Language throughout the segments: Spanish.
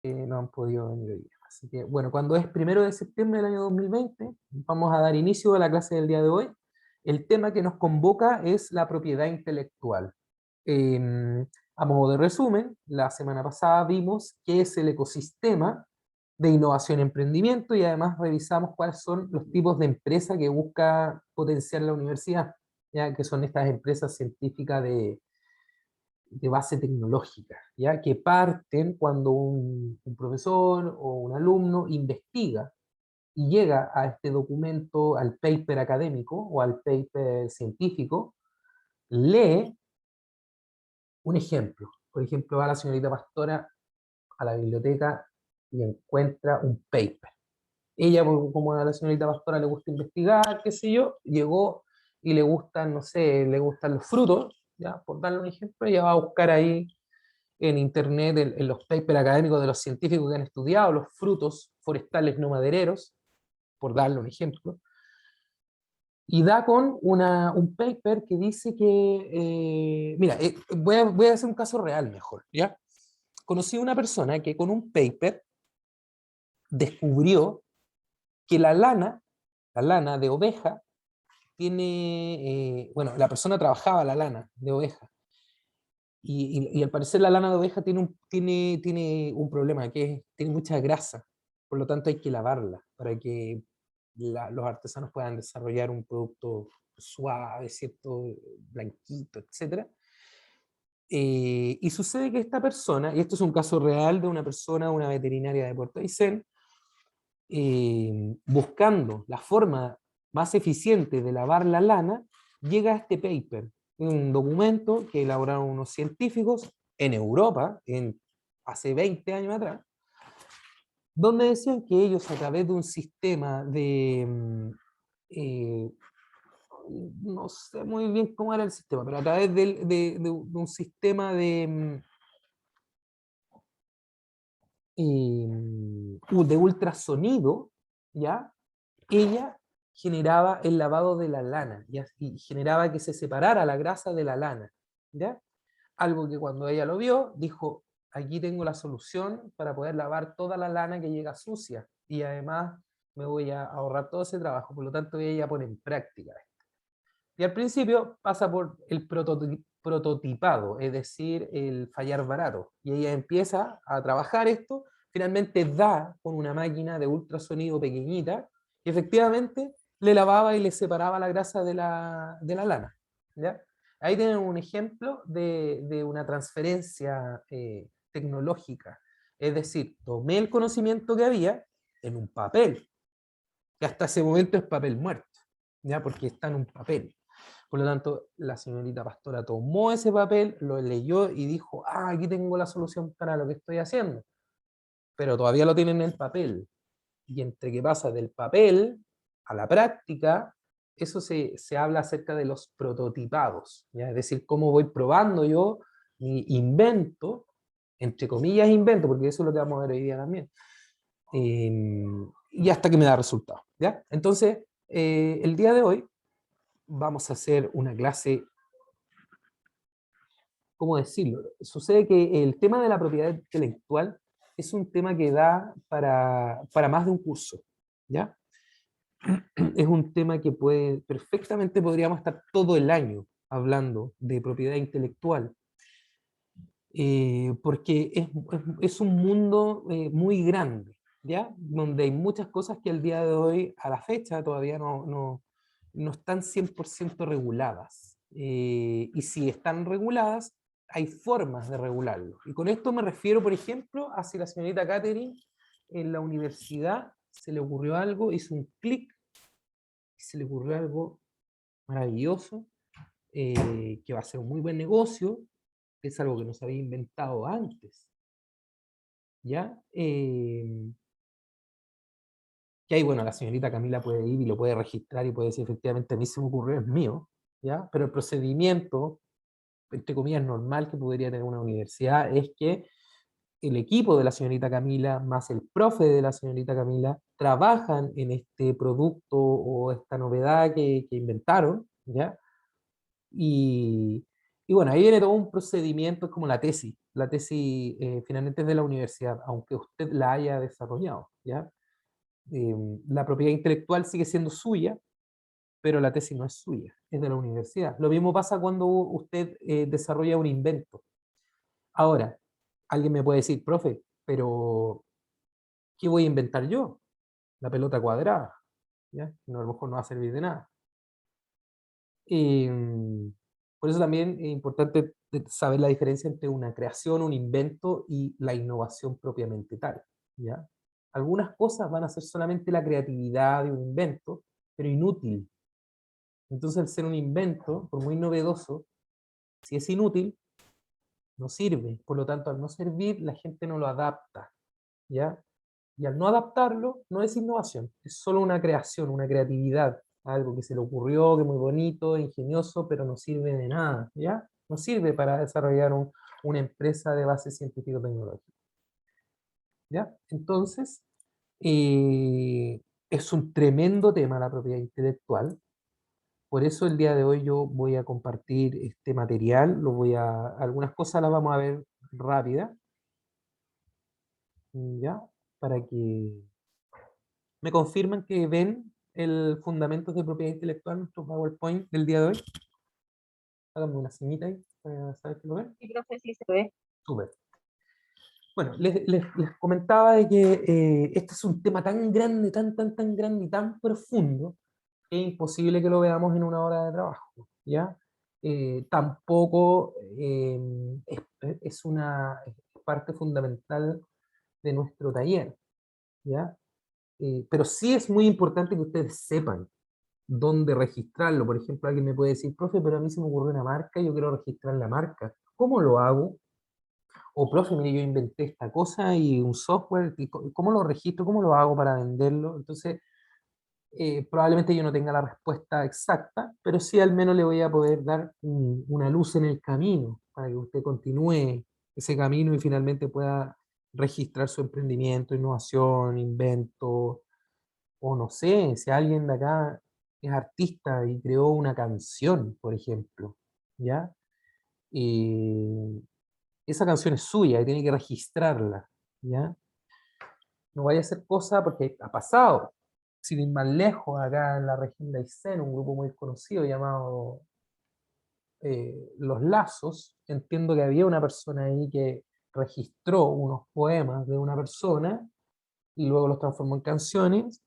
no han podido venir hoy día. Así que, bueno, cuando es 1 de septiembre del año 2020, vamos a dar inicio a la clase del día de hoy. El tema que nos convoca es la propiedad intelectual. A modo de resumen, la semana pasada vimos qué es el ecosistema de innovación y emprendimiento y además revisamos cuáles son los tipos de empresa que busca potenciar la universidad, ya que son estas empresas científicas de base tecnológica, ya que parten cuando un profesor o un alumno investiga y llega a este documento, al paper académico o al paper científico, lee un ejemplo. Por ejemplo, va la señorita Pastora a la biblioteca y encuentra un paper. Ella, como a la señorita Pastora le gusta investigar, qué sé yo, llegó y le gustan, no sé, le gustan los frutos, ya, por darle un ejemplo, ella va a buscar ahí en internet en los papers académicos de los científicos que han estudiado los frutos forestales no madereros, por darle un ejemplo, y da con un paper que dice que, mira, voy a hacer un caso real mejor, ¿ya? Conocí a una persona que con un paper descubrió que la lana de oveja, tiene, bueno, la persona trabajaba la lana de oveja, y al parecer la lana de oveja tiene un problema, que tiene mucha grasa, por lo tanto hay que lavarla para que los artesanos puedan desarrollar un producto suave, ¿cierto? Blanquito, etcétera. Y sucede que esta persona, y esto es un caso real de una persona, una veterinaria de Puerto Aysén, buscando la forma más eficiente de lavar la lana, llega a este paper, un documento que elaboraron unos científicos en Europa, hace 20 años atrás, donde decían que ellos a través de un sistema eh, no sé muy bien cómo era el sistema, pero a través de un sistema de ultrasonido, ¿ya? Ella generaba el lavado de la lana, ¿ya? Y generaba que se separara la grasa de la lana, ¿ya? Algo que cuando ella lo vio, dijo, aquí tengo la solución para poder lavar toda la lana que llega sucia, y además me voy a ahorrar todo ese trabajo, por lo tanto ella pone en práctica esto. Y al principio pasa por el prototipado, es decir, el fallar barato, y ella empieza a trabajar esto, finalmente da con una máquina de ultrasonido pequeñita, que efectivamente le lavaba y le separaba la grasa de la lana, ¿ya? Ahí tienen un ejemplo de una transferencia tecnológica, es decir, tomé el conocimiento que había en un papel, que hasta ese momento es papel muerto, ¿ya? Porque está en un papel. Por lo tanto, la señorita Pastora tomó ese papel, lo leyó y dijo, ah, aquí tengo la solución para lo que estoy haciendo. Pero todavía lo tienen en el papel. Y entre que pasa del papel a la práctica, eso se habla acerca de los prototipados, ¿ya? Es decir, cómo voy probando yo mi invento, entre comillas invento, porque eso es lo que vamos a ver hoy día también, y hasta que me da resultado, ¿ya? Entonces, el día de hoy vamos a hacer una clase. ¿Cómo decirlo? Sucede que el tema de la propiedad intelectual es un tema que da para más de un curso, ¿ya? Es un tema que perfectamente podríamos estar todo el año hablando de propiedad intelectual, porque es un mundo muy grande, ¿ya? Donde hay muchas cosas que al día de hoy, a la fecha, todavía no están 100% reguladas. Y si están reguladas, hay formas de regularlo. Y con esto me refiero, por ejemplo, a si la señorita Catherine en la universidad se le ocurrió algo, hizo un clic y se le ocurrió algo maravilloso, que va a ser un muy buen negocio, que es algo que no se había inventado antes, ¿ya? Que ahí, bueno, la señorita Camila puede ir y lo puede registrar y puede decir, efectivamente, a mí se me ocurrió, es mío, ¿ya? Pero el procedimiento, entre comillas, normal que podría tener una universidad es que el equipo de la señorita Camila más el profe de la señorita Camila trabajan en este producto o esta novedad que inventaron, ¿ya? Y, y bueno, ahí viene todo un procedimiento, es como la tesis. la tesis finalmente es de la universidad, aunque usted la haya desarrollado, ¿ya? La propiedad intelectual sigue siendo suya, pero la tesis no es suya, es de la universidad. Lo mismo pasa cuando usted desarrolla un invento. Ahora, alguien me puede decir, profe, pero ¿qué voy a inventar yo? La pelota cuadrada, ¿ya? No, a lo mejor no va a servir de nada. Por eso también es importante saber la diferencia entre una creación, un invento y la innovación propiamente tal, ¿ya? Algunas cosas van a ser solamente la creatividad de un invento, pero inútil. Entonces, al ser un invento, por muy novedoso, si es inútil, no sirve. Por lo tanto, al no servir, la gente no lo adapta, ¿ya? Y al no adaptarlo, no es innovación, es solo una creación, una creatividad, algo que se le ocurrió, que es muy bonito, ingenioso, pero no sirve de nada, ¿ya? No sirve para desarrollar una empresa de base científico-tecnológica, ¿ya? Entonces, es un tremendo tema la propiedad intelectual. Por eso el día de hoy yo voy a compartir este material, algunas cosas las vamos a ver rápidas, ¿ya? Para que me confirman que ven el Fundamentos de Propiedad Intelectual, nuestro PowerPoint del día de hoy. Háganme una señita ahí para saber que lo ven. Sí, profe, sí se ve. Súper. Bueno, les comentaba de que este es un tema tan grande, tan grande y tan profundo que es imposible que lo veamos en una hora de trabajo, ¿ya? Tampoco es una parte fundamental de nuestro taller, ¿ya? Pero sí es muy importante que ustedes sepan dónde registrarlo. Por ejemplo, alguien me puede decir, profe, pero a mí se me ocurrió una marca y yo quiero registrar la marca. ¿Cómo lo hago? O, profe, mire, yo inventé esta cosa y un software, y ¿cómo lo registro? ¿Cómo lo hago para venderlo? Entonces, probablemente yo no tenga la respuesta exacta, pero sí al menos le voy a poder dar una luz en el camino para que usted continúe ese camino y finalmente pueda registrar su emprendimiento, innovación, invento, o no sé, si alguien de acá es artista y creó una canción, por ejemplo, ¿ya? Y esa canción es suya y tiene que registrarla, ¿ya? No vaya a ser cosa porque ha pasado, sin ir más lejos, acá en la región de Aysén, un grupo muy conocido llamado Los Lazos. Entiendo que había una persona ahí que registró unos poemas de una persona y luego los transformó en canciones.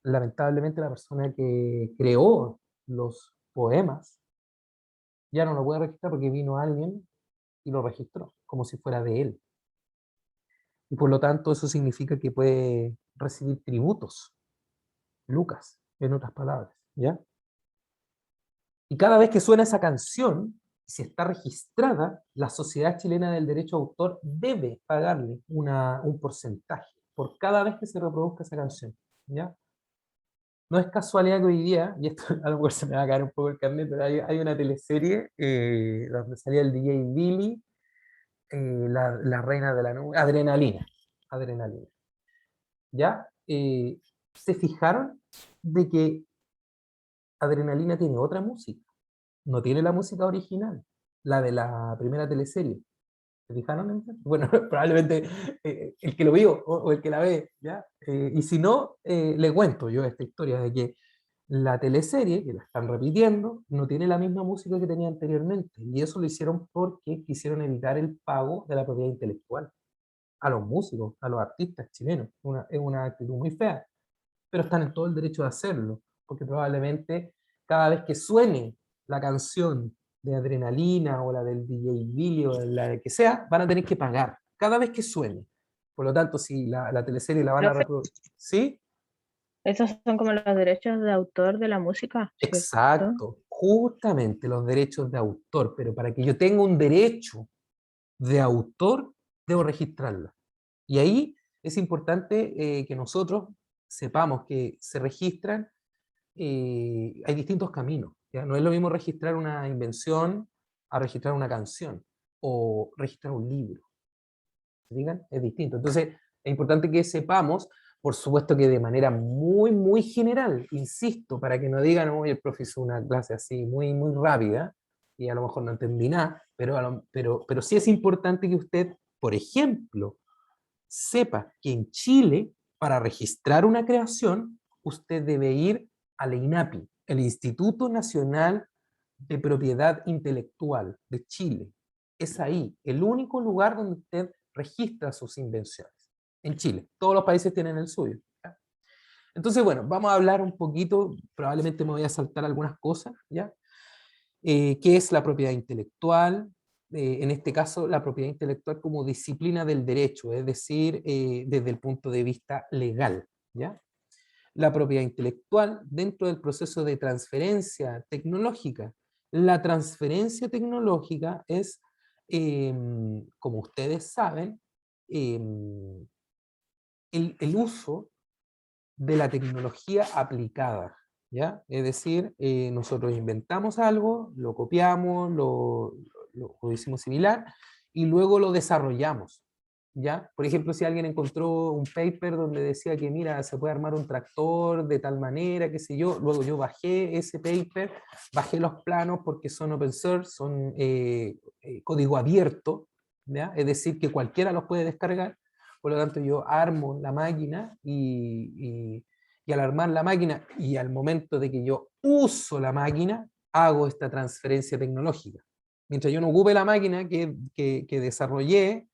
Lamentablemente la persona que creó los poemas ya no lo puede registrar porque vino alguien y lo registró como si fuera de él. Y por lo tanto eso significa que puede recibir tributos, lucas, en otras palabras, ¿ya? Y cada vez que suena esa canción, si está registrada, la Sociedad Chilena del Derecho de Autor debe pagarle un porcentaje por cada vez que se reproduzca esa canción, ¿ya? No es casualidad que hoy día, y esto a lo mejor se me va a caer un poco el carnet, pero hay una teleserie donde salía el DJ Billy, la reina de la nube, Adrenalina, ¿ya? ¿Se fijaron de que Adrenalina tiene otra música? No tiene la música original, la de la primera teleserie. ¿Se fijaron en eso? Bueno, probablemente el que lo vio o el que la ve, ¿ya? Y si no, le cuento yo esta historia de que la teleserie, que la están repitiendo, no tiene la misma música que tenía anteriormente. Y eso lo hicieron porque quisieron evitar el pago de la propiedad intelectual a los músicos, a los artistas chilenos. Es una actitud muy fea, pero están en todo el derecho de hacerlo, porque probablemente cada vez que suene la canción de Adrenalina o la del DJ Billy o la de que sea, van a tener que pagar cada vez que suene. Por lo tanto, si la teleserie la van a Profe, reproducir, ¿sí? esos son como los derechos de autor de la música, ¿cierto? Exacto, justamente los derechos de autor, pero para que yo tenga un derecho de autor, debo registrarla. Y ahí es importante que nosotros sepamos que se registran, hay distintos caminos, ¿ya? No es lo mismo registrar una invención a registrar una canción o registrar un libro. ¿Se fijan? Es distinto. Entonces, es importante que sepamos, por supuesto que de manera muy general, insisto, para que no digan, oye, el profe hizo una clase así muy rápida, y a lo mejor no entendí nada, pero sí es importante que usted, por ejemplo, sepa que en Chile, para registrar una creación, usted debe ir al INAPI, el Instituto Nacional de Propiedad Intelectual de Chile. Es ahí, el único lugar donde usted registra sus invenciones. En Chile. Todos los países tienen el suyo. ¿Ya? Entonces, bueno, vamos a hablar un poquito, probablemente me voy a saltar algunas cosas, ¿ya? ¿Qué es la propiedad intelectual? En este caso, la propiedad intelectual como disciplina del derecho, es decir, desde el punto de vista legal, ¿ya? La propiedad intelectual dentro del proceso de transferencia tecnológica. La transferencia tecnológica es, como ustedes saben, el uso de la tecnología aplicada, ¿ya? Es decir, nosotros inventamos algo, lo copiamos, lo hicimos similar, y luego lo desarrollamos, ¿ya? Por ejemplo, si alguien encontró un paper donde decía que, mira, se puede armar un tractor de tal manera, qué sé yo, luego yo bajé ese paper, bajé los planos porque son open source, son código abierto, ¿ya? Es decir, que cualquiera los puede descargar. Por lo tanto, yo armo la máquina y al armar la máquina y al momento de que yo uso la máquina, hago esta transferencia tecnológica. Mientras yo no ocupe la máquina que desarrollé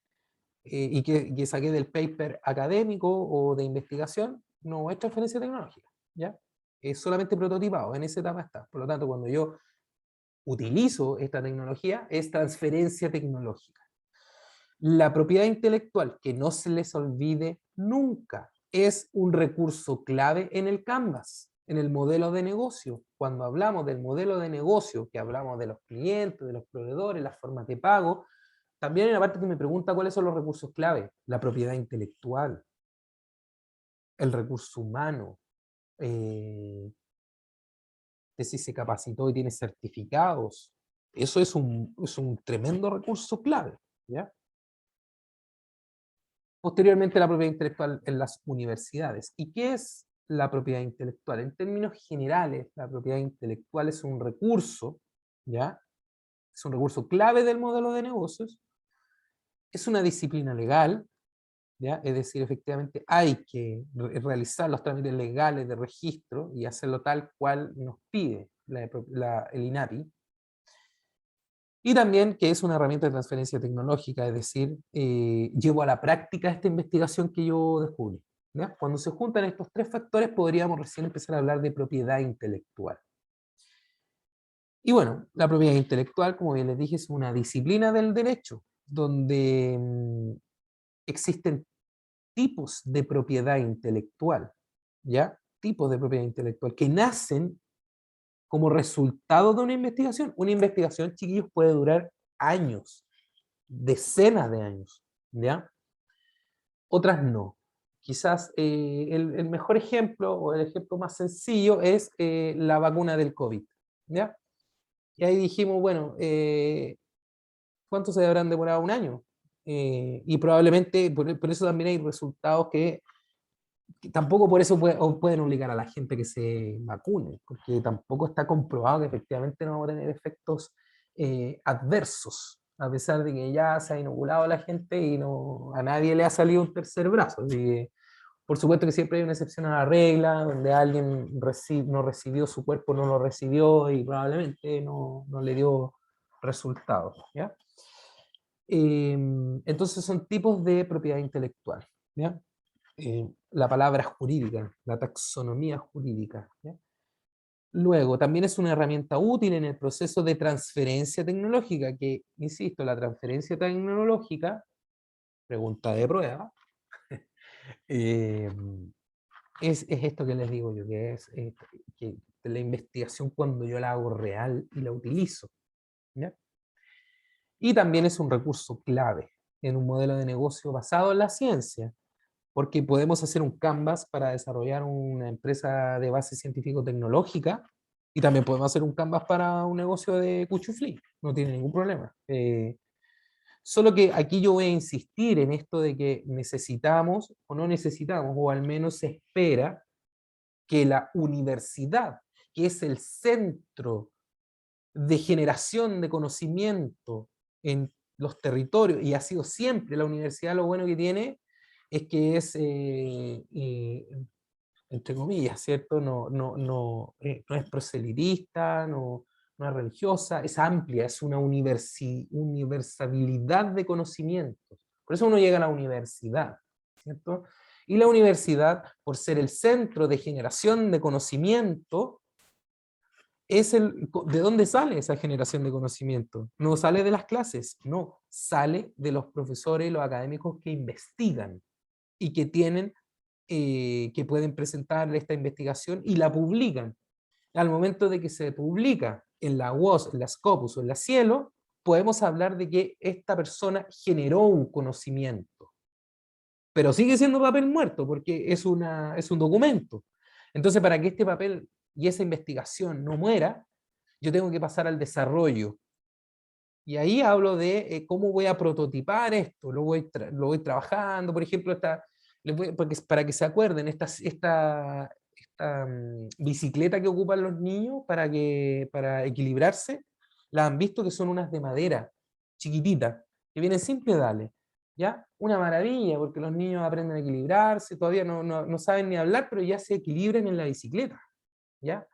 que saqué del paper académico o de investigación, no es transferencia tecnológica, ¿ya? Es solamente prototipado, en esa etapa está. Por lo tanto, cuando yo utilizo esta tecnología, es transferencia tecnológica. La propiedad intelectual, que no se les olvide nunca, es un recurso clave en el Canvas, en el modelo de negocio. Cuando hablamos del modelo de negocio, que hablamos de los clientes, de los proveedores, las formas de pago, también hay una parte que me pregunta cuáles son los recursos clave. La propiedad intelectual, el recurso humano, de si se capacitó y tiene certificados. Eso es un tremendo recurso clave, ¿ya? Posteriormente, la propiedad intelectual en las universidades. ¿Y qué es la propiedad intelectual? En términos generales, la propiedad intelectual es un recurso, ¿ya? Es un recurso clave del modelo de negocios, es una disciplina legal, ¿ya? Es decir, efectivamente hay que realizar los trámites legales de registro y hacerlo tal cual nos pide el INAPI, y también que es una herramienta de transferencia tecnológica, es decir, llevo a la práctica esta investigación que yo descubrí. ¿Ya? Cuando se juntan estos tres factores podríamos recién empezar a hablar de propiedad intelectual. Y bueno, la propiedad intelectual, como bien les dije, es una disciplina del derecho, donde existen tipos de propiedad intelectual, ¿ya? Tipos de propiedad intelectual que nacen como resultado de una investigación. Una investigación, chiquillos, puede durar años, decenas de años, ¿ya? Otras no. Quizás el mejor ejemplo, o el ejemplo más sencillo, es la vacuna del COVID, ¿ya? Y ahí dijimos, bueno, ¿cuánto se habrán demorado? Un año. Y probablemente, por eso también hay resultados que tampoco por eso pueden obligar a la gente que se vacune, porque tampoco está comprobado que efectivamente no va a tener efectos adversos, a pesar de que ya se ha inoculado a la gente y no, a nadie le ha salido un tercer brazo. Así que, por supuesto que siempre hay una excepción a la regla, donde alguien no recibió, su cuerpo no lo recibió y probablemente no le dio resultados, ¿ya? Entonces son tipos de propiedad intelectual, ¿ya? La palabra jurídica, la taxonomía jurídica, ¿ya? Luego, también es una herramienta útil en el proceso de transferencia tecnológica, que, insisto, la transferencia tecnológica, pregunta de prueba, eh, es esto que les digo yo, que es que la investigación cuando yo la hago real y la utilizo, ¿ya? Y también es un recurso clave en un modelo de negocio basado en la ciencia, porque podemos hacer un Canvas para desarrollar una empresa de base científico-tecnológica y también podemos hacer un Canvas para un negocio de cuchuflí, no tiene ningún problema. Solo que aquí yo voy a insistir en esto de que necesitamos o no necesitamos, o al menos se espera que la universidad, que es el centro de generación de conocimiento en los territorios, y ha sido siempre la universidad. Lo bueno que tiene es que es, entre comillas, ¿cierto? No es proselitista, no es religiosa, es amplia, es una universalidad de conocimientos. Por eso uno llega a la universidad, ¿cierto? Y la universidad, por ser el centro de generación de conocimiento, ¿de dónde sale esa generación de conocimiento? No sale de las clases, no, sale de los profesores y los académicos que investigan y que tienen, que pueden presentar esta investigación y la publican. Al momento de que se publica en la UOS, en la Scopus o en la Cielo, podemos hablar de que esta persona generó un conocimiento, pero sigue siendo papel muerto porque es un documento. Entonces, para que este papel y esa investigación no muera, yo tengo que pasar al desarrollo. Y ahí hablo de cómo voy a prototipar esto, lo voy trabajando, por ejemplo, para que se acuerden, esta bicicleta que ocupan los niños para equilibrarse, la han visto, que son unas de madera, chiquititas, que vienen sin pedales, ¿ya? Una maravilla, porque los niños aprenden a equilibrarse, todavía no saben ni hablar, pero ya se equilibran en la bicicleta, ¿ya?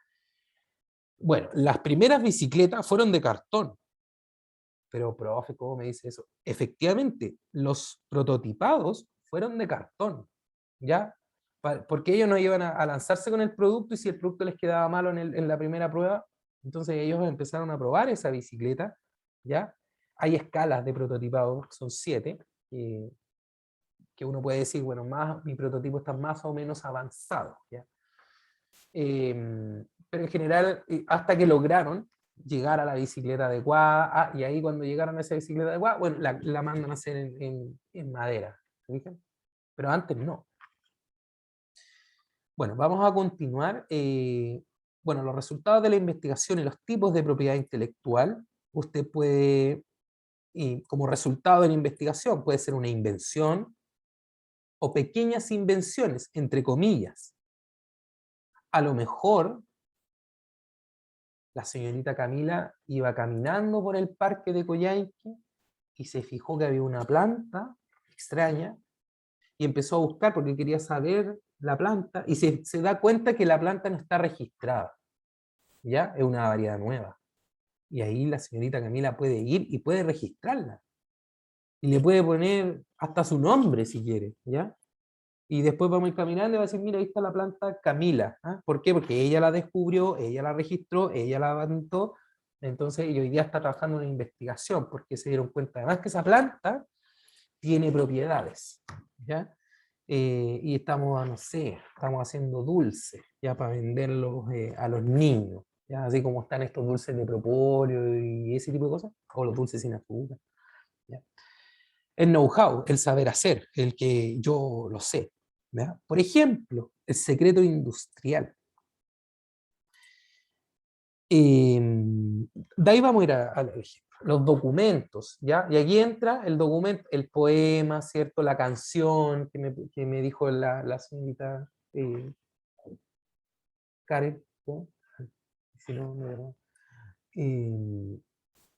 Bueno, las primeras bicicletas fueron de cartón. Pero, profe, ¿cómo me dice eso? Efectivamente, los prototipados fueron de cartón, ¿ya? Porque ellos no iban a lanzarse con el producto, y si el producto les quedaba malo en la primera prueba, entonces ellos empezaron a probar esa bicicleta, ¿ya? Hay escalas de prototipado, son 7, que uno puede decir, bueno, mi prototipo está más o menos avanzado, ¿ya? Pero en general, hasta que lograron llegar a la bicicleta adecuada, y ahí cuando llegaron a esa bicicleta adecuada, bueno, la mandan a hacer en madera, ¿fijan? Pero antes no. Bueno, vamos a continuar. Bueno, los resultados de la investigación y los tipos de propiedad intelectual, usted puede, como resultado de la investigación, puede ser una invención o pequeñas invenciones, entre comillas. A lo mejor la señorita Camila iba caminando por el parque de Coyhaique y se fijó que había una planta extraña y empezó a buscar porque quería saber la planta, y se da cuenta que la planta no está registrada, ¿ya? Es una variedad nueva. Y ahí la señorita Camila puede ir y puede registrarla. Y le puede poner hasta su nombre si quiere, ¿ya? Y después vamos a ir caminando y va a decir, mira, ahí está la planta Camila. ¿Ah? ¿Por qué? Porque ella la descubrió, ella la registró, ella la patentó. Entonces, y hoy día está trabajando en una investigación, porque se dieron cuenta además que esa planta tiene propiedades, ¿ya? Y estamos, no sé, estamos haciendo dulces, ya para venderlos a los niños, ¿ya? Así como están estos dulces de propóleo y ese tipo de cosas, o los dulces sin azúcar, ¿ya? El know-how, el saber hacer, el que yo lo sé, ¿ya? Por ejemplo, el secreto industrial. De ahí vamos a ir al ejemplo. Los documentos, ¿ya? Y aquí entra el documento, el poema, ¿cierto? La canción que me dijo la señorita Karen, ¿no? Si no, no,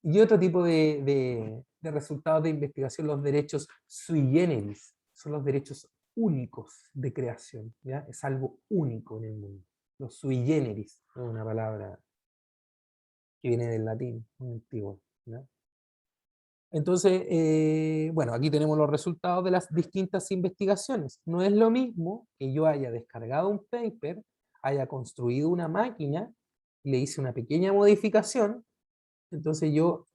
y otro tipo de resultados de investigación, los derechos sui generis, son los derechos únicos de creación, ¿ya? Es algo único en el mundo. Los sui generis, es una palabra que viene del latín, muy antiguo, ¿ya? Entonces, bueno, aquí tenemos los resultados de las distintas investigaciones. No es lo mismo que yo haya descargado un paper, haya construido una máquina, le hice una pequeña modificación, entonces yo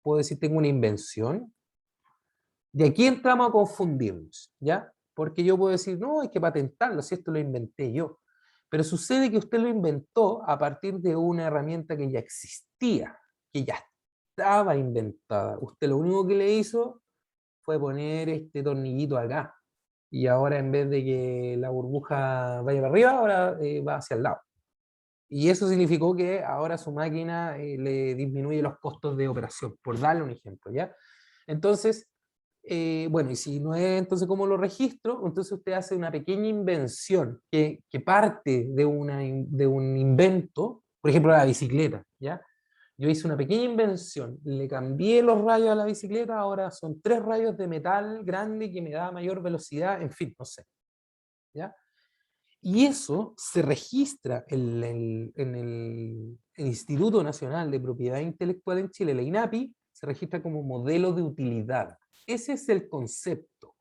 puedo decir tengo una invención, y aquí entramos a confundirnos, ¿ya? Porque yo puedo decir, no, hay que patentarlo, si esto lo inventé yo. Pero sucede que usted lo inventó a partir de una herramienta que ya existía, que ya estaba inventada. Usted lo único que le hizo fue poner este tornillito acá. Y ahora, en vez de que la burbuja vaya para arriba, ahora va hacia el lado. Y eso significó que ahora su máquina le disminuye los costos de operación, por darle un ejemplo, ¿ya? Entonces, bueno, y si no es, entonces, ¿cómo lo registro? Entonces usted hace una pequeña invención que parte de un invento, por ejemplo, la bicicleta, ¿ya? Yo hice una pequeña invención, le cambié los rayos a la bicicleta, ahora son 3 rayos de metal grande que me da mayor velocidad, en fin, no sé. ¿Ya? Y eso se registra en el Instituto Nacional de Propiedad Intelectual en Chile, la INAPI, se registra como modelo de utilidad. Ese es el concepto,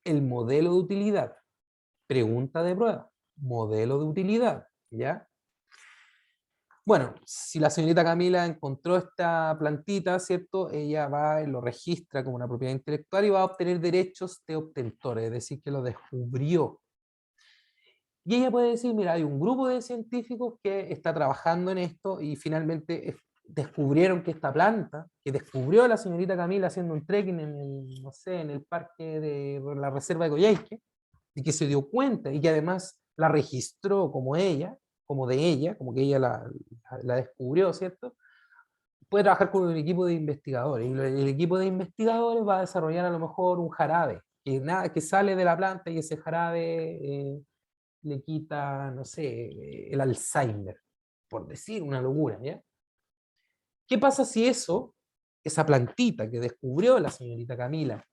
el modelo de utilidad. Pregunta de prueba, modelo de utilidad, ¿ya? Bueno, si la señorita Camila encontró esta plantita, ¿cierto? Ella va y lo registra como una propiedad intelectual y va a obtener derechos de obtentores, es decir, que lo descubrió. Y ella puede decir, mira, hay un grupo de científicos que está trabajando en esto y finalmente descubrieron que esta planta, que descubrió la señorita Camila haciendo un trekking en el, no sé, en el parque de la reserva de Coyhaique, y que se dio cuenta y que además la registró como ella, como de ella, como que ella la descubrió, ¿cierto? Puede trabajar con un equipo de investigadores y el equipo de investigadores va a desarrollar a lo mejor un jarabe que sale de la planta y ese jarabe le quita, no sé, el Alzheimer, por decir una locura, ¿ya? ¿Qué pasa si esa plantita que descubrió la señorita Camila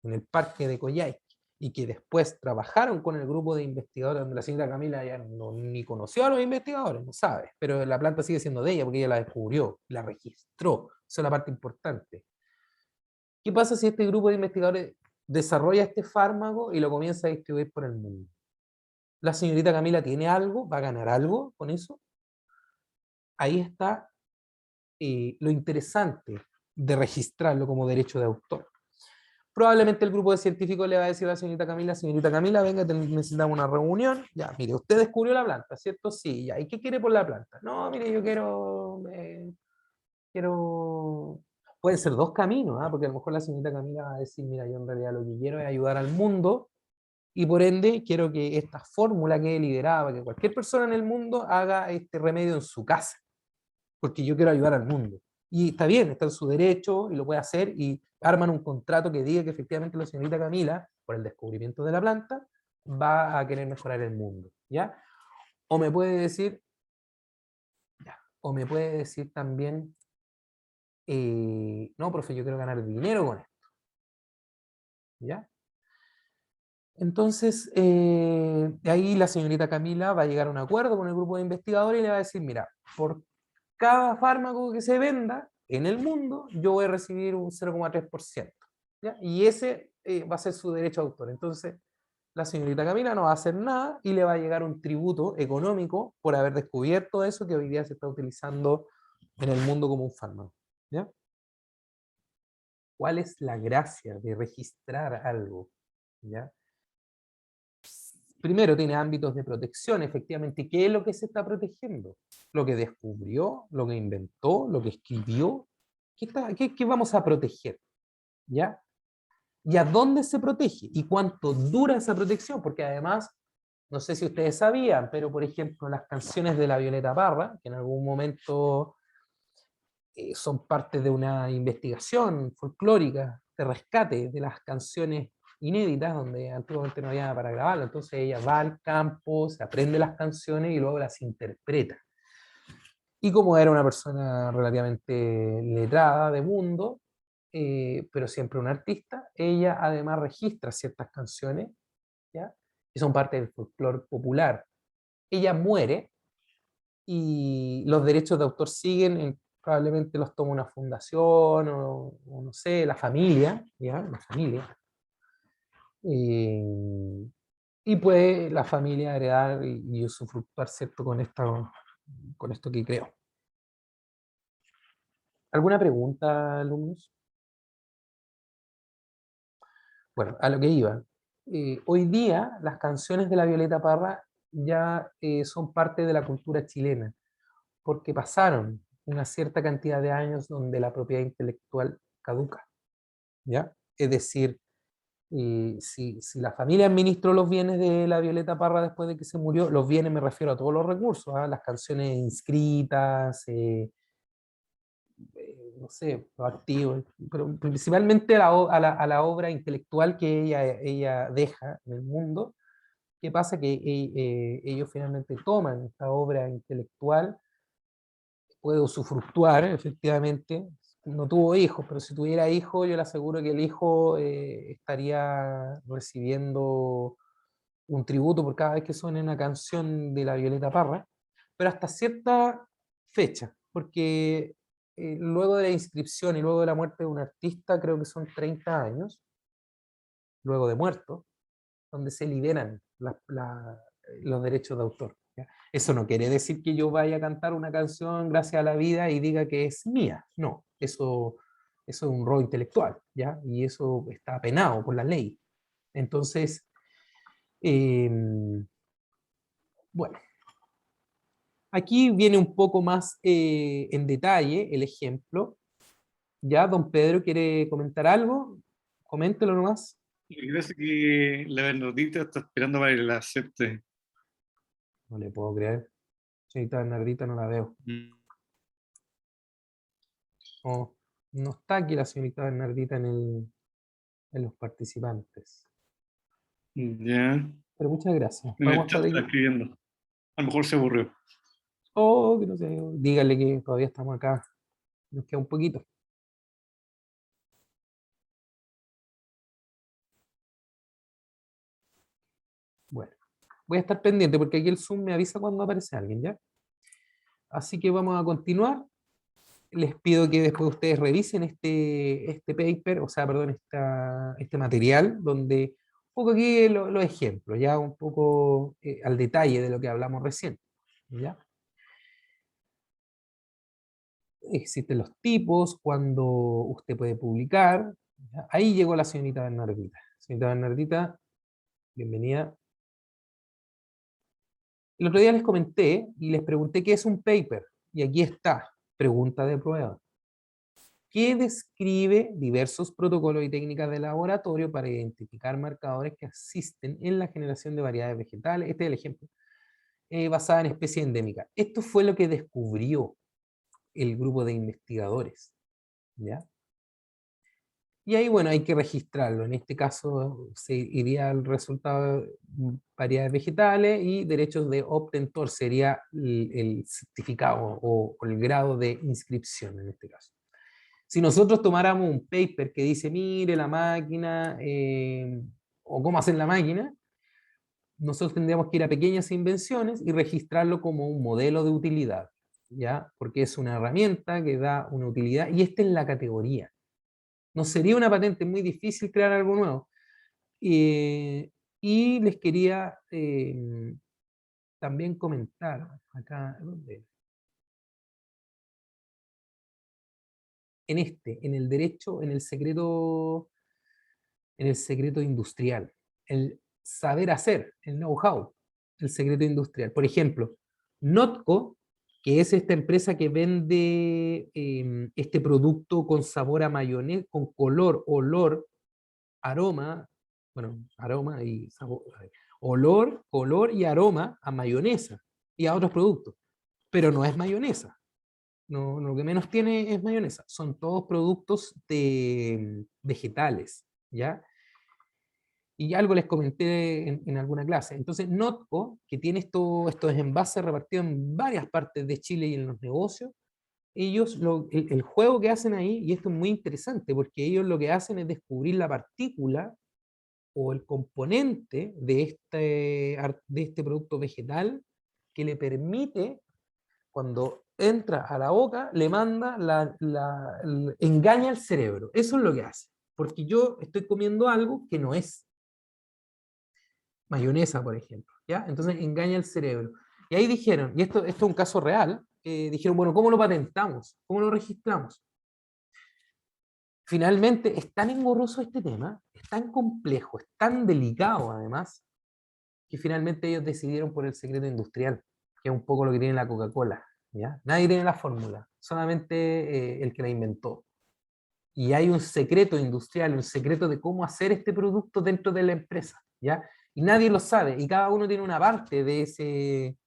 en el parque de Coyhaique y que después trabajaron con el grupo de investigadores donde la señorita Camila ya ni conoció a los investigadores, no sabe, pero la planta sigue siendo de ella porque ella la descubrió, la registró, esa es la parte importante. ¿Qué pasa si este grupo de investigadores desarrolla este fármaco y lo comienza a distribuir por el mundo? La señorita Camila tiene algo, va a ganar algo con eso. Ahí está lo interesante de registrarlo como derecho de autor. Probablemente el grupo de científicos le va a decir a la señorita Camila, venga, necesitamos una reunión. Ya, mire, usted descubrió la planta, ¿cierto? Sí, ya. ¿Y qué quiere por la planta? No, mire, yo quiero... Pueden ser dos caminos, ¿eh? Porque a lo mejor la señorita Camila va a decir, mira, yo en realidad lo que quiero es ayudar al mundo y por ende quiero que esta fórmula quede liderada para que cualquier persona en el mundo haga este remedio en su casa, porque yo quiero ayudar al mundo. Y está bien, está en su derecho y lo puede hacer y arman un contrato que diga que efectivamente la señorita Camila, por el descubrimiento de la planta, va a querer mejorar el mundo, ¿ya? O me puede decir, ya, o me puede decir también, no, profe, yo quiero ganar dinero con esto, ¿ya? Entonces, de ahí la señorita Camila va a llegar a un acuerdo con el grupo de investigadores y le va a decir, mira, por cada fármaco que se venda en el mundo, yo voy a recibir un 0,3%. ¿Ya? Y ese va a ser su derecho a autor. Entonces, la señorita Camila no va a hacer nada y le va a llegar un tributo económico por haber descubierto eso que hoy día se está utilizando en el mundo como un fármaco. ¿Ya? ¿Cuál es la gracia de registrar algo? ¿Ya? Primero tiene ámbitos de protección, efectivamente. ¿Qué es lo que se está protegiendo? Lo que descubrió, lo que inventó, lo que escribió. ¿Qué vamos a proteger? ¿Ya? ¿Y a dónde se protege? ¿Y cuánto dura esa protección? Porque además, no sé si ustedes sabían, pero por ejemplo, las canciones de la Violeta Parra, que en algún momento son parte de una investigación folclórica de rescate de las canciones inéditas, donde antiguamente no había nada para grabarlo. Entonces ella va al campo, se aprende las canciones y luego las interpreta. Y como era una persona relativamente letrada de mundo, pero siempre una artista, ella además registra ciertas canciones, ¿ya? Que son parte del folclore popular. Ella muere y los derechos de autor siguen, probablemente los toma una fundación o no sé, la familia, ¿ya? La familia. Eh, y puede la familia heredar y usufructuar, ¿cierto? Con esto que creo. ¿Alguna pregunta, alumnos? Bueno, a lo que iba. Hoy día las canciones de la Violeta Parra ya son parte de la cultura chilena, porque pasaron una cierta cantidad de años donde la propiedad intelectual caduca, ¿ya? Es decir, si la familia administró los bienes de la Violeta Parra después de que se murió, los bienes me refiero a todos los recursos, ¿ah? Las canciones inscritas, no sé, los activos, pero principalmente a la obra intelectual que ella deja en el mundo. ¿Qué pasa? Que ellos finalmente toman esta obra intelectual puede usufructuar, efectivamente. No tuvo hijos, pero si tuviera hijos, yo le aseguro que el hijo estaría recibiendo un tributo por cada vez que suene una canción de la Violeta Parra, pero hasta cierta fecha, porque luego de la inscripción y luego de la muerte de un artista, creo que son 30 años, luego de muerto, donde se liberan los derechos de autor. ¿Ya? Eso no quiere decir que yo vaya a cantar una canción gracias a la vida y diga que es mía, no, eso es un robo intelectual, ¿ya? Y eso está penado por la ley. Entonces, eh, bueno, aquí viene un poco más en detalle el ejemplo. ¿Ya, don Pedro, quiere comentar algo? Coméntelo nomás. Parece que la Bernardita está esperando para que la acepte. No le puedo creer. Señorita Bernardita, no la veo. No, no está aquí la señorita Bernardita en los participantes. Ya. Pero muchas gracias. En el chat está escribiendo. A lo mejor se aburrió. Oh, que no sé. Dígale que todavía estamos acá. Nos queda un poquito. Bueno, voy a estar pendiente porque aquí el Zoom me avisa cuando aparece alguien, ¿ya? Así que vamos a continuar. Les pido que después ustedes revisen este paper, o sea, perdón, este material, donde un poco aquí los ejemplos, ya un poco al detalle de lo que hablamos recién, ¿ya? Existen los tipos, cuando usted puede publicar, ¿ya? Ahí llegó la señorita Bernardita. Señorita Bernardita, bienvenida. El otro día les comenté y les pregunté qué es un paper, y aquí está, pregunta de prueba, que describe diversos protocolos y técnicas de laboratorio para identificar marcadores que asisten en la generación de variedades vegetales. Este es el ejemplo, basada en especies endémicas. Esto fue lo que descubrió el grupo de investigadores, ¿ya? Y ahí, bueno, hay que registrarlo. En este caso se iría el resultado de variedades vegetales y derechos de obtentor sería el certificado o el grado de inscripción en este caso. Si nosotros tomáramos un paper que dice, mire la máquina, o cómo hacer la máquina, nosotros tendríamos que ir a pequeñas invenciones y registrarlo como un modelo de utilidad, ¿ya? Porque es una herramienta que da una utilidad y esta es la categoría. No sería una patente muy difícil crear algo nuevo. Y les quería también comentar, acá, ¿dónde? En el derecho, en el secreto industrial, el saber hacer, el know-how, el secreto industrial. Por ejemplo, Notco, que es esta empresa que vende este producto con sabor a mayonesa, con color, olor, aroma, bueno, aroma y sabor, olor, color y aroma a mayonesa y a otros productos, pero no es mayonesa. No, lo que menos tiene es mayonesa. Son todos productos de vegetales, ¿ya? Y algo les comenté en alguna clase. Entonces, Notco, que tiene estos envases repartidos en varias partes de Chile y en los negocios, ellos, el juego que hacen ahí, y esto es muy interesante, porque ellos lo que hacen es descubrir la partícula o el componente de este producto vegetal que le permite, cuando entra a la boca, le manda, engaña al cerebro. Eso es lo que hace. Porque yo estoy comiendo algo que no es mayonesa, por ejemplo, ¿ya? Entonces engaña el cerebro. Y ahí dijeron, y esto es un caso real, dijeron, bueno, ¿cómo lo patentamos? ¿Cómo lo registramos? Finalmente, es tan engorroso este tema, es tan complejo, es tan delicado además, que finalmente ellos decidieron por el secreto industrial, que es un poco lo que tiene la Coca-Cola, ¿ya? Nadie tiene la fórmula, solamente el que la inventó. Y hay un secreto industrial, un secreto de cómo hacer este producto dentro de la empresa, ¿ya? Y nadie lo sabe, y cada uno tiene una parte de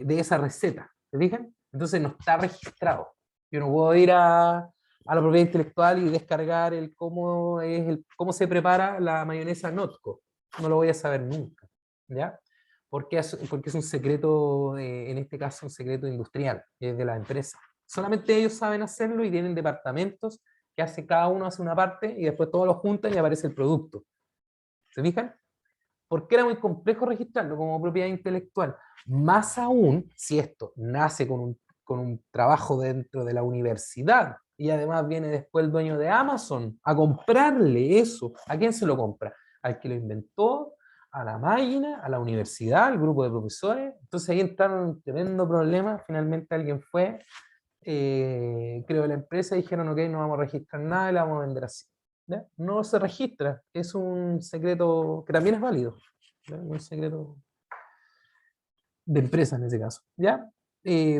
esa receta, ¿se fijan? Entonces no está registrado. Yo no puedo ir a la propiedad intelectual y descargar cómo se prepara la mayonesa Notco. No lo voy a saber nunca, ¿ya? porque es un secreto, en este caso un secreto industrial, es de la empresa. Solamente ellos saben hacerlo y tienen departamentos que cada uno hace una parte y después todos los juntan y aparece el producto. ¿Se fijan? Porque era muy complejo registrarlo como propiedad intelectual. Más aún si esto nace con un trabajo dentro de la universidad y además viene después el dueño de Amazon a comprarle eso. ¿A quién se lo compra? Al que lo inventó, a la máquina, a la universidad, al grupo de profesores. Entonces ahí entraron en un tremendo problema. Finalmente alguien fue, creó la empresa y dijeron, ok, no vamos a registrar nada y la vamos a vender así. ¿Ya? No se registra, es un secreto que también es válido, ¿ya? Un secreto de empresa en ese caso. ¿Ya?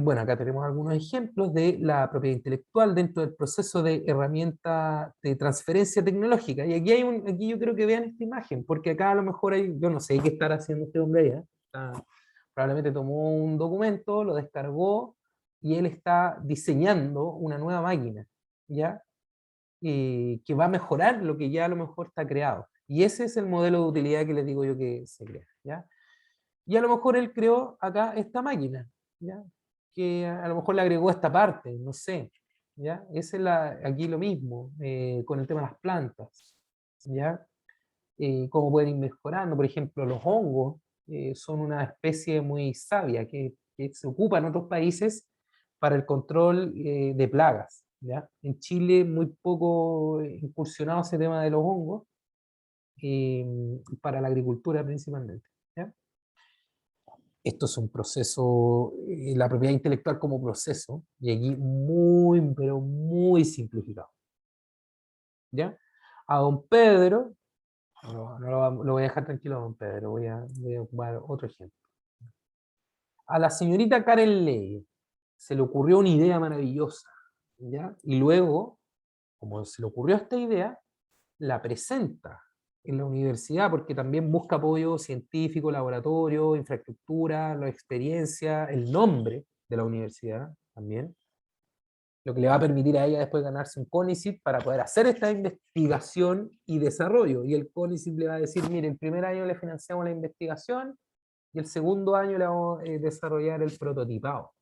Bueno, acá tenemos algunos ejemplos de la propiedad intelectual dentro del proceso de herramienta de transferencia tecnológica. Y aquí yo creo que vean esta imagen, porque acá a lo mejor hay, yo no sé qué estará haciendo este hombre allá. Probablemente tomó un documento, lo descargó y él está diseñando una nueva máquina, ¿ya? Que va a mejorar lo que ya a lo mejor está creado. Y ese es el modelo de utilidad que les digo yo que se crea, ¿ya? Y a lo mejor él creó acá esta máquina, ¿ya? Que a lo mejor le agregó esta parte, no sé, ¿ya? Esa es aquí lo mismo, con el tema de las plantas, ¿ya? Cómo pueden ir mejorando, por ejemplo, los hongos son una especie muy sabia que se ocupa en otros países para el control de plagas, ¿ya? En Chile muy poco incursionado ese tema de los hongos, para la agricultura principalmente, ¿ya? Esto es un proceso, la propiedad intelectual como proceso, y aquí muy, pero muy simplificado, ¿ya? A don Pedro, lo voy a dejar tranquilo a don Pedro, voy a ocupar otro ejemplo. A la señorita Karen Ley se le ocurrió una idea maravillosa, ¿ya? Y luego, como se le ocurrió esta idea, la presenta en la universidad porque también busca apoyo científico, laboratorio, infraestructura, la experiencia, el nombre de la universidad también, lo que le va a permitir a ella después ganarse un CONICYT para poder hacer esta investigación y desarrollo. Y el CONICYT le va a decir, mire, el primer año le financiamos la investigación y el segundo año le vamos a desarrollar el prototipado,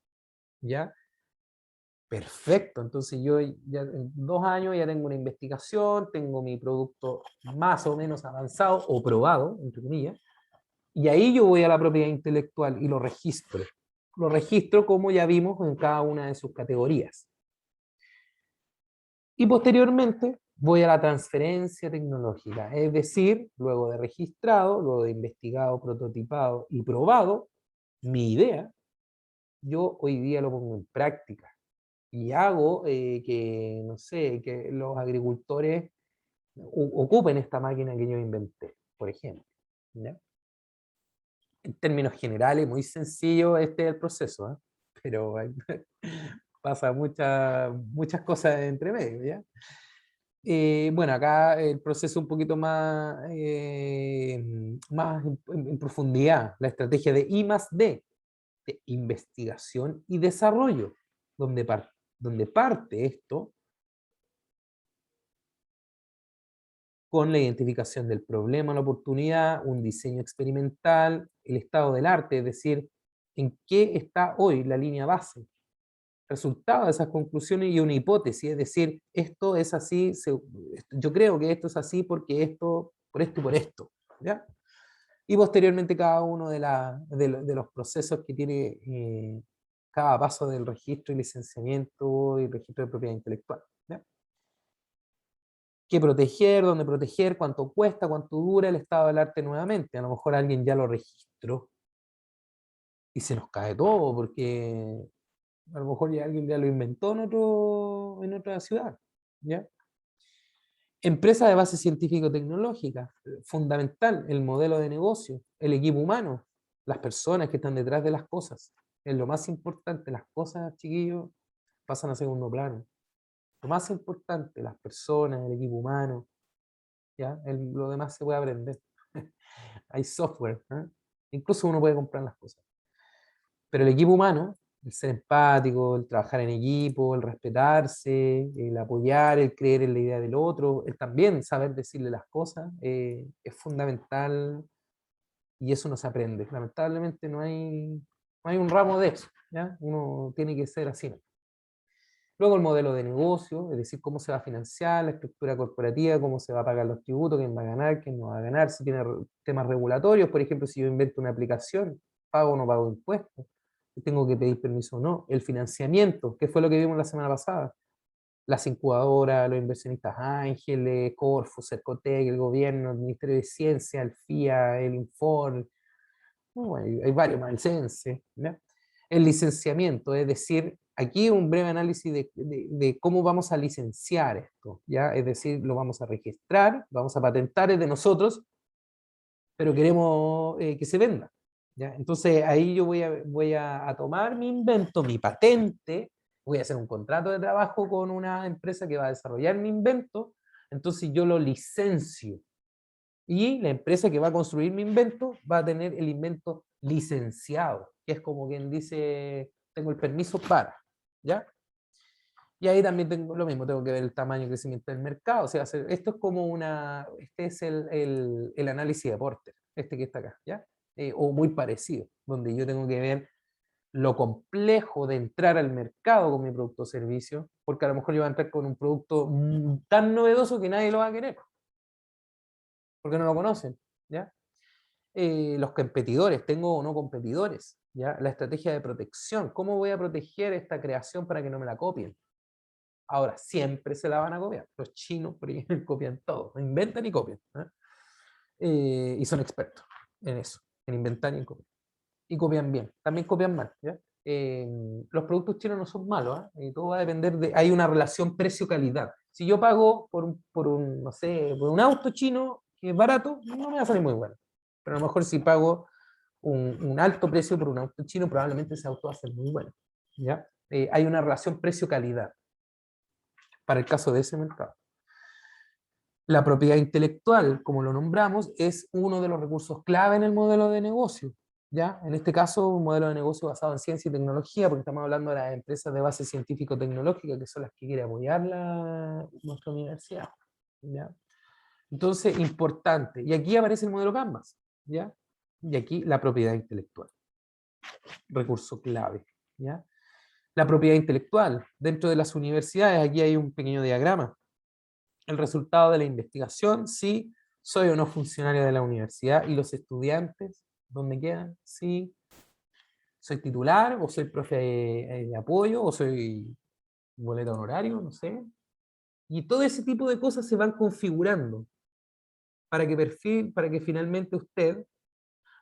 ¿ya? Perfecto, entonces yo ya en 2 años ya tengo una investigación, tengo mi producto más o menos avanzado o probado, entre comillas, y ahí yo voy a la propiedad intelectual y lo registro. Lo registro como ya vimos en cada una de sus categorías. Y posteriormente voy a la transferencia tecnológica, es decir, luego de registrado, luego de investigado, prototipado y probado, mi idea, yo hoy día lo pongo en práctica. Y hago que, no sé, que los agricultores ocupen esta máquina que yo inventé, por ejemplo, ¿ya? En términos generales, muy sencillo este es el proceso, ¿eh? Pero pasa muchas cosas entre medio, ¿ya? Bueno, acá el proceso un poquito más en profundidad, la estrategia de I+D, de investigación y desarrollo, donde parte esto con la identificación del problema, la oportunidad, un diseño experimental, el estado del arte, es decir, en qué está hoy la línea base, resultado de esas conclusiones y una hipótesis, es decir, esto es así, yo creo que esto es así porque esto, por esto y por esto, ¿ya? Y posteriormente cada uno de los procesos que tiene cada paso del registro y licenciamiento y registro de propiedad intelectual, ¿ya? Qué proteger, dónde proteger, cuánto cuesta, cuánto dura el estado del arte nuevamente. A lo mejor alguien ya lo registró y se nos cae todo porque a lo mejor ya alguien ya lo inventó en otra ciudad, ¿ya? Empresa de base científico-tecnológica, fundamental, el modelo de negocio, el equipo humano, las personas que están detrás de las cosas. Es lo más importante, las cosas, chiquillos, pasan a segundo plano. Lo más importante, las personas, el equipo humano, ¿ya? Lo demás se puede aprender. Hay software, ¿eh? Incluso uno puede comprar las cosas. Pero el equipo humano, el ser empático, el trabajar en equipo, el respetarse, el apoyar, el creer en la idea del otro, el también saber decirle las cosas, es fundamental y eso no se aprende. Lamentablemente no hay un ramo de eso, ¿ya? Uno tiene que ser así, ¿no? Luego el modelo de negocio, es decir, cómo se va a financiar, la estructura corporativa, cómo se va a pagar los tributos, quién va a ganar, quién no va a ganar, si tiene temas regulatorios, por ejemplo, si yo invento una aplicación, pago o no pago impuestos, tengo que pedir permiso o no, el financiamiento, que fue lo que vimos la semana pasada, las incubadoras, los inversionistas ángeles, Corfo, Cercotec, el gobierno, el Ministerio de Ciencia, el FIA, el Infor, bueno, hay varios más, el CENSE, ¿ya? El licenciamiento, es decir, aquí un breve análisis de cómo vamos a licenciar esto, ¿ya? Es decir, lo vamos a registrar, vamos a patentar, es de nosotros, pero queremos que se venda, ¿ya? Entonces ahí yo voy a tomar mi invento, mi patente, voy a hacer un contrato de trabajo con una empresa que va a desarrollar mi invento, entonces yo lo licencio, y la empresa que va a construir mi invento va a tener el invento licenciado, que es como quien dice, tengo el permiso para, ¿ya? Y ahí también tengo lo mismo, tengo que ver el tamaño y crecimiento del mercado. O sea, esto es como este es el análisis de Porter, este que está acá, ¿ya? O muy parecido, donde yo tengo que ver lo complejo de entrar al mercado con mi producto o servicio, porque a lo mejor yo voy a entrar con un producto tan novedoso que nadie lo va a querer, porque no lo conocen, ¿ya? Los competidores, tengo o no competidores, ¿ya? La estrategia de protección, ¿cómo voy a proteger esta creación para que no me la copien? Ahora, siempre se la van a copiar. Los chinos, por ejemplo, copian todo, inventan y copian, ¿eh? Y son expertos en eso, en inventar y en copiar. Y copian bien, también copian mal, ¿ya? Los productos chinos no son malos, ¿eh? Y todo va a depender de, hay una relación precio-calidad. Si yo pago no sé, por un auto chino que es barato, no me va a salir muy bueno. Pero a lo mejor si pago un alto precio por un auto chino, probablemente ese auto va a ser muy bueno, ¿ya? Hay una relación precio-calidad para el caso de ese mercado. La propiedad intelectual, como lo nombramos, es uno de los recursos clave en el modelo de negocio, ¿ya? En este caso, un modelo de negocio basado en ciencia y tecnología, porque estamos hablando de las empresas de base científico-tecnológica, que son las que quiere apoyar nuestra universidad, ¿ya? Entonces, importante. Y aquí aparece el modelo Canvas, ¿ya? Y aquí la propiedad intelectual, recurso clave, ¿ya? La propiedad intelectual. Dentro de las universidades, aquí hay un pequeño diagrama. El resultado de la investigación, si soy o no funcionario de la universidad, y los estudiantes, ¿dónde quedan? Si soy titular, o soy profe de apoyo, o soy boleta honorario, no sé. Y todo ese tipo de cosas se van configurando para que finalmente usted,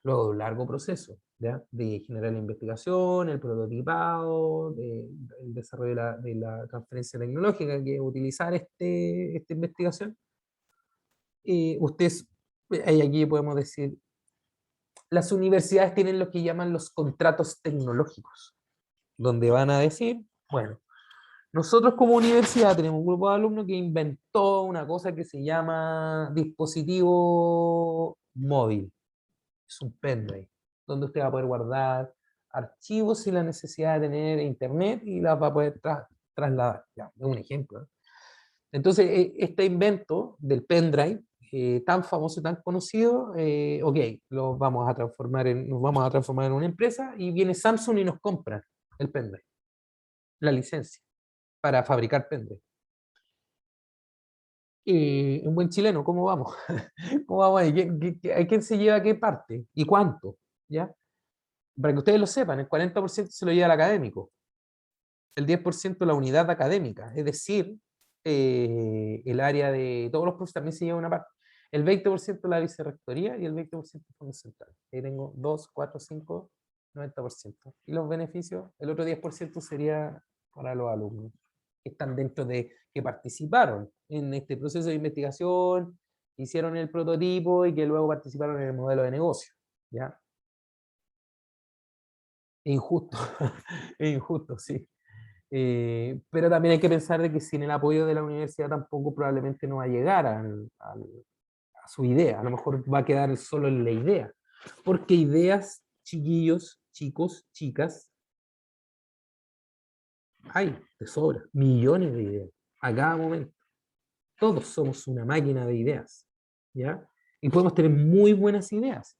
luego de un largo proceso, ¿ya? De generar la investigación, el prototipado, el desarrollo de la transferencia tecnológica, que es utilizar esta investigación, ustedes, aquí podemos decir, las universidades tienen lo que llaman los contratos tecnológicos, donde van a decir, bueno, nosotros como universidad tenemos un grupo de alumnos que inventó una cosa que se llama dispositivo móvil, es un pendrive, donde usted va a poder guardar archivos sin la necesidad de tener internet y las va a poder trasladar. Ya, es un ejemplo, ¿no? Entonces, este invento del pendrive, tan famoso y tan conocido, ok, nos vamos a transformar en una empresa, y viene Samsung y nos compra el pendrive, la licencia para fabricar pendrive. Un buen chileno, ¿cómo vamos? ¿Cómo vamos ahí? ¿A quién se lleva qué parte? ¿Y cuánto? ¿Ya? Para que ustedes lo sepan, el 40% se lo lleva el académico, el 10% la unidad académica, es decir, el área de todos los profesores también se lleva una parte, el 20% la vicerrectoría y el 20% el fondo central. Ahí tengo 2, 4, 5, 90%. Y los beneficios, el otro 10% sería para los alumnos que están dentro que participaron en este proceso de investigación, hicieron el prototipo y que luego participaron en el modelo de negocio, ¿ya? Es injusto, es injusto, sí. Pero también hay que pensar de que sin el apoyo de la universidad tampoco probablemente no va a llegar a su idea, a lo mejor va a quedar solo en la idea, porque ideas, chiquillos, chicos, chicas, hay de sobra, millones de ideas, a cada momento. Todos somos una máquina de ideas, ¿ya? Y podemos tener muy buenas ideas,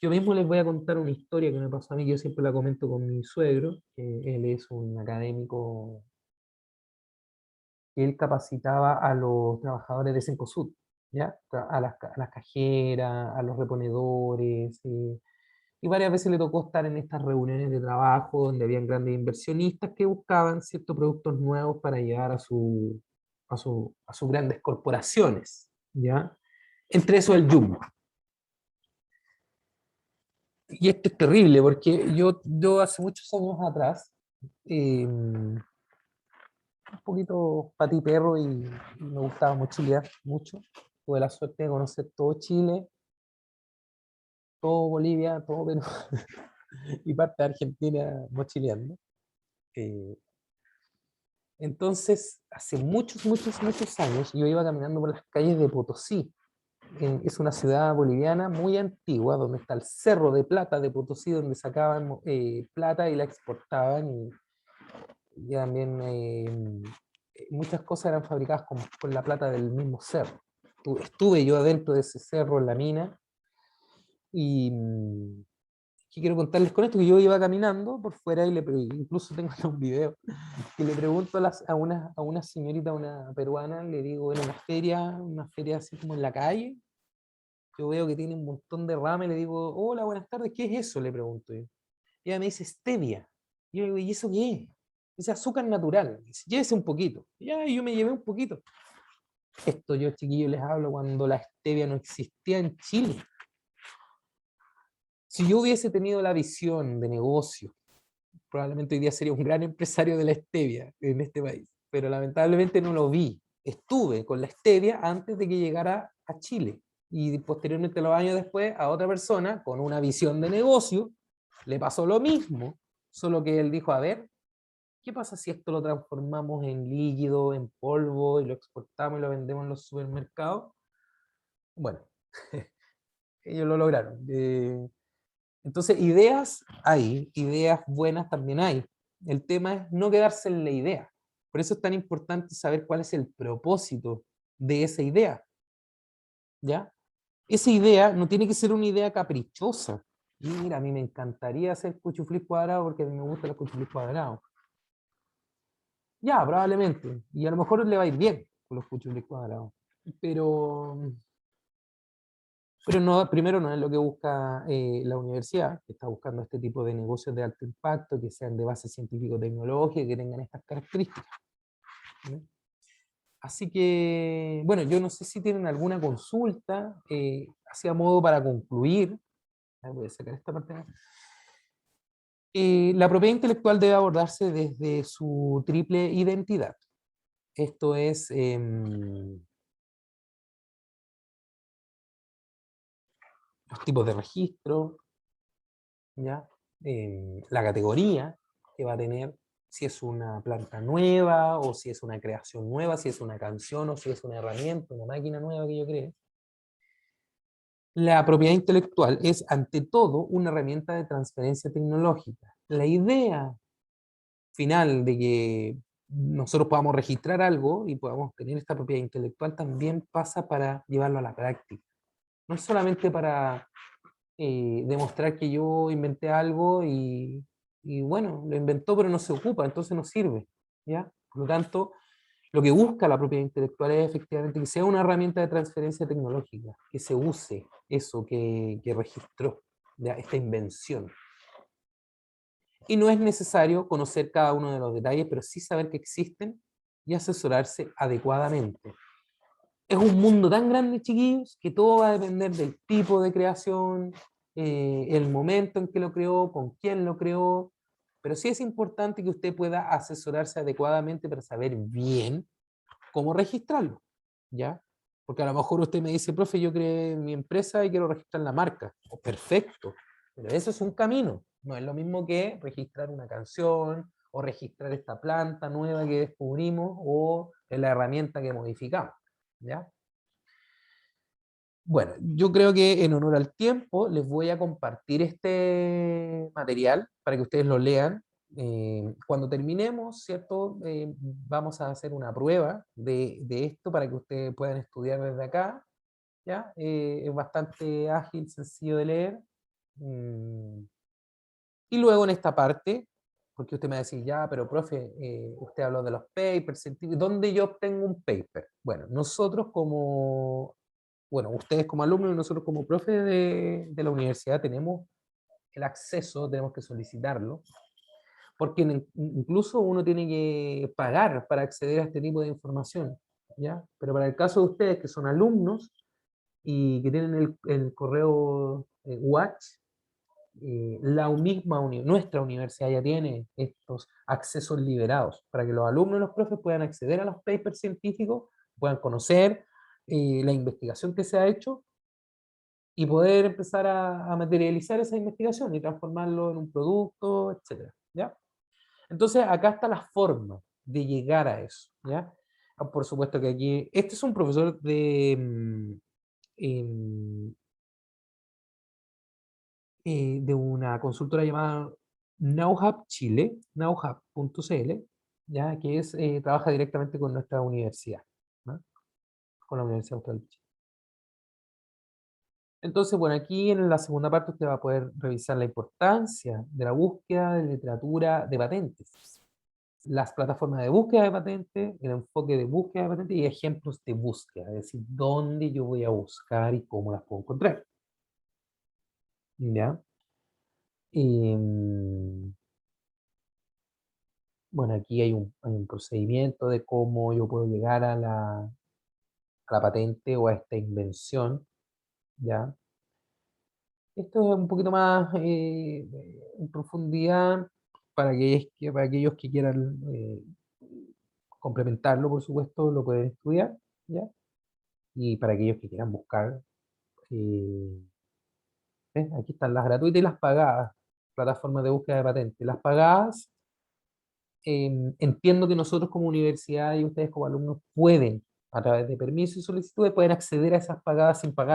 Yo mismo les voy a contar una historia que me pasó a mí, que yo siempre la comento con mi suegro, que él es un académico, que él capacitaba a los trabajadores de Cencosud, ¿ya? A las cajeras, a los reponedores, y varias veces le tocó estar en estas reuniones de trabajo donde habían grandes inversionistas que buscaban ciertos productos nuevos para llevar a sus grandes corporaciones, ¿ya? Entre eso el Jumbo. Y esto es terrible porque yo hace muchos años atrás, un poquito patí perro y me gustaba mochilear mucho. Tuve la suerte de conocer todo Chile, todo Bolivia, todo Perú y parte de Argentina mochileando. Eh, entonces, hace muchos años, yo iba caminando por las calles de Potosí. Es una ciudad boliviana muy antigua, donde está el Cerro de Plata de Potosí, donde sacaban plata y la exportaban. Y también muchas cosas eran fabricadas con la plata del mismo cerro. Estuve yo adentro de ese cerro en la mina y ¿qué quiero contarles con esto? Que yo iba caminando por fuera y incluso tengo hasta un video, que le pregunto a una señorita, una peruana, le digo, en una feria así como en la calle, yo veo que tiene un montón de ramas y le digo, hola, buenas tardes, ¿qué es eso? Le pregunto yo. Y ella me dice, stevia. Y yo le digo, ¿y eso qué es? Dice, azúcar natural. Dice, llévese un poquito. Y ya, yo me llevé un poquito. Esto yo, chiquillos, les hablo cuando la stevia no existía en Chile. Si yo hubiese tenido la visión de negocio, probablemente hoy día sería un gran empresario de la stevia en este país, pero lamentablemente no lo vi. Estuve con la stevia antes de que llegara a Chile y posteriormente, los años después, a otra persona con una visión de negocio le pasó lo mismo, solo que él dijo, a ver, ¿qué pasa si esto lo transformamos en líquido, en polvo y lo exportamos y lo vendemos en los supermercados? Bueno, ellos lo lograron. Entonces, ideas hay, ideas buenas también hay. El tema es no quedarse en la idea. Por eso es tan importante saber cuál es el propósito de esa idea. ¿Ya? Esa idea no tiene que ser una idea caprichosa. Mira, a mí me encantaría hacer cuchuflis cuadrados porque a mí me gustan los cuchuflis cuadrados. Ya, probablemente. Y a lo mejor le va a ir bien con los cuchuflis cuadrados. Pero no, primero no es lo que busca la universidad, que está buscando este tipo de negocios de alto impacto, que sean de base científico-tecnológica, que tengan estas características. ¿No? Así que, bueno, yo no sé si tienen alguna consulta, así a modo para concluir. Voy a sacar esta parte. La propiedad intelectual debe abordarse desde su triple identidad. Esto es los tipos de registro, ¿ya? La categoría que va a tener, si es una planta nueva, o si es una creación nueva, si es una canción, o si es una herramienta, una máquina nueva que yo cree. La propiedad intelectual es, ante todo, una herramienta de transferencia tecnológica. La idea final de que nosotros podamos registrar algo y podamos tener esta propiedad intelectual también pasa para llevarlo a la práctica. No es solamente para demostrar que yo inventé algo y bueno, lo inventó pero no se ocupa, entonces no sirve, ¿ya? Por lo tanto, lo que busca la propiedad intelectual es efectivamente que sea una herramienta de transferencia tecnológica, que se use eso que registró, ¿ya? Esta invención. Y no es necesario conocer cada uno de los detalles, pero sí saber que existen y asesorarse adecuadamente. Es un mundo tan grande, chiquillos, que todo va a depender del tipo de creación, el momento en que lo creó, con quién lo creó, pero sí es importante que usted pueda asesorarse adecuadamente para saber bien cómo registrarlo, ¿ya? Porque a lo mejor usted me dice, profe, yo creé mi empresa y quiero registrar la marca. Oh, perfecto, pero eso es un camino. No es lo mismo que registrar una canción o registrar esta planta nueva que descubrimos o la herramienta que modificamos, ¿ya? Bueno, yo creo que en honor al tiempo les voy a compartir este material para que ustedes lo lean. Cuando terminemos, ¿cierto? Vamos a hacer una prueba de esto para que ustedes puedan estudiar desde acá, ¿ya? Es bastante ágil, sencillo de leer. Y luego en esta parte, porque usted me va a decir, ya, pero profe, usted habló de los papers, ¿dónde yo obtengo un paper? Bueno, nosotros como, bueno, ustedes como alumnos y nosotros como profe de la universidad tenemos el acceso, tenemos que solicitarlo, porque incluso uno tiene que pagar para acceder a este tipo de información, ¿ya? Pero para el caso de ustedes que son alumnos y que tienen el correo Watch, nuestra universidad ya tiene estos accesos liberados para que los alumnos y los profes puedan acceder a los papers científicos, puedan conocer la investigación que se ha hecho y poder empezar a materializar esa investigación y transformarlo en un producto, etcétera, ¿ya? Entonces, acá está la forma de llegar a eso, ¿ya? Por supuesto que aquí, este es un profesor de una consultora llamada NowHub Chile, knowhub.cl, ¿ya? Que trabaja directamente con nuestra universidad, ¿no? Con la Universidad Austral de Chile. Entonces, bueno, aquí en la segunda parte usted va a poder revisar la importancia de la búsqueda de literatura de patentes, las plataformas de búsqueda de patentes, el enfoque de búsqueda de patentes y ejemplos de búsqueda, es decir, dónde yo voy a buscar y cómo las puedo encontrar. ¿Ya? Bueno, aquí hay un procedimiento de cómo yo puedo llegar a la patente o a esta invención, ¿ya? Esto es un poquito más en profundidad para aquellos que quieran complementarlo, por supuesto, lo pueden estudiar, ¿ya? Y para aquellos que quieran buscar, eh, aquí están las gratuitas y las pagadas, plataformas de búsqueda de patentes. Las pagadas, entiendo que nosotros como universidad y ustedes como alumnos pueden, a través de permisos y solicitudes, pueden acceder a esas pagadas sin pagar.